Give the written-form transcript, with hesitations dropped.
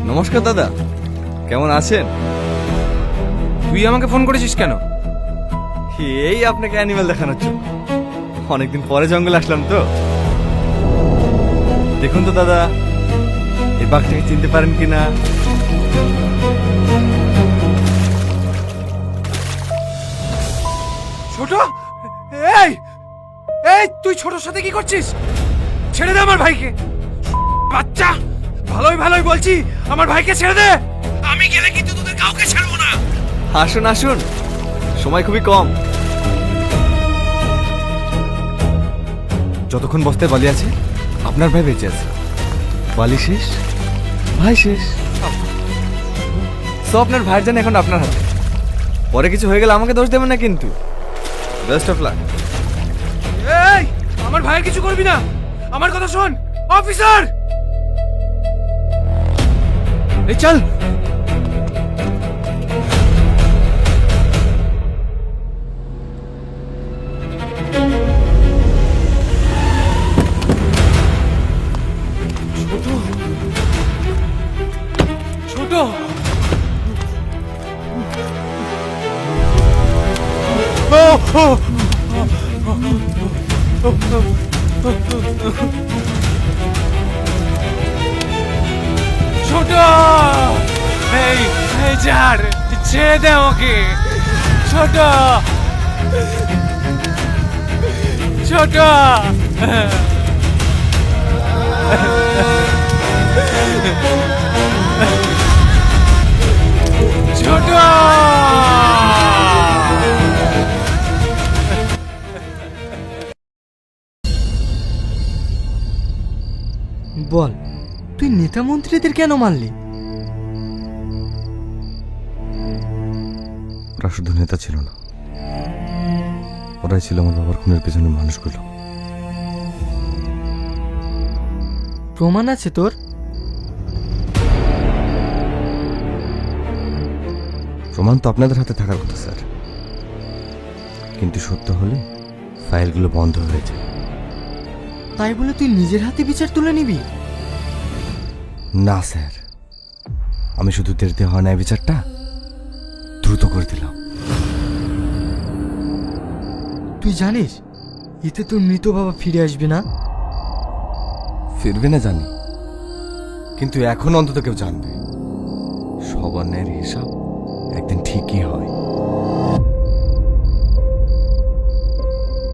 নমস্কার দাদা, কেমন আছেন? তুই আমাকে ফোন করেছিস কেন? এই আপনাকে অ্যানিমেল দেখানোর জন্য। অনেকদিন পরে জঙ্গলে আসলাম তো। দেখুন তো দাদা, এই বাঘটাকে চিনতে পারেন কিনা? ছোট, এই এই তুই ছোটর সাথে কি করছিস? ছেড়ে দে আমার ভাইকে। বাচ্চা, ভালোই ভালোই বলছি, আমার ভাইকে ছেড়ে দে। আমি গেলে কিন্তু তোদের কাউকে ছাড়বো না। আসুন আসুন, সময় খুবই কম। যতক্ষণ বস্তায় বালি আছে, আপনার ভাই বেঁচে আছে। বালি শেষ, ভাই শেষ। সো আপনার ভাইয়ের জান এখন আপনার হাতে। পরে কিছু হয়ে গেলে আমাকে দোষ দেবেন না কিন্তু। Best of luck. এই, আমার ভাইয়ের কিছু করবি না। আমার কথা শোন অফিসার। এই চল। ছোট, ছোট। ছোট, এই এই ছাড়, ছেড়ে দে আমাকে। ছোট, ছোট। ছোট। বল, তুই নেতা মন্ত্রীদের কেন মারলি? ওরা শুধু নেতা ছিল না, ওরাই ছিল আমার বাবার খুনের পেছনে মানুষগুলো। প্রমাণ আছে তোর? প্রমাণ তো আপনাদের হাতে থাকার কথা স্যার, কিন্তু সত্য হলে ফাইলগুলো বন্ধ হয়ে যায়। তাই বলে তুই নিজের হাতে বিচার তুলে নিবি? না স্যার, আমি শুধু দেড় হওয়া ন্যায় বিচারটা দ্রুত করে দিলাম। তুই জানিস এতে তোর মৃত বাবা ফিরে আসবে না? ফিরবে না জানি, কিন্তু এখন অন্তত কেউ জানবে সব অন্যায়ের হিসাব একদিন ঠিকই হয়।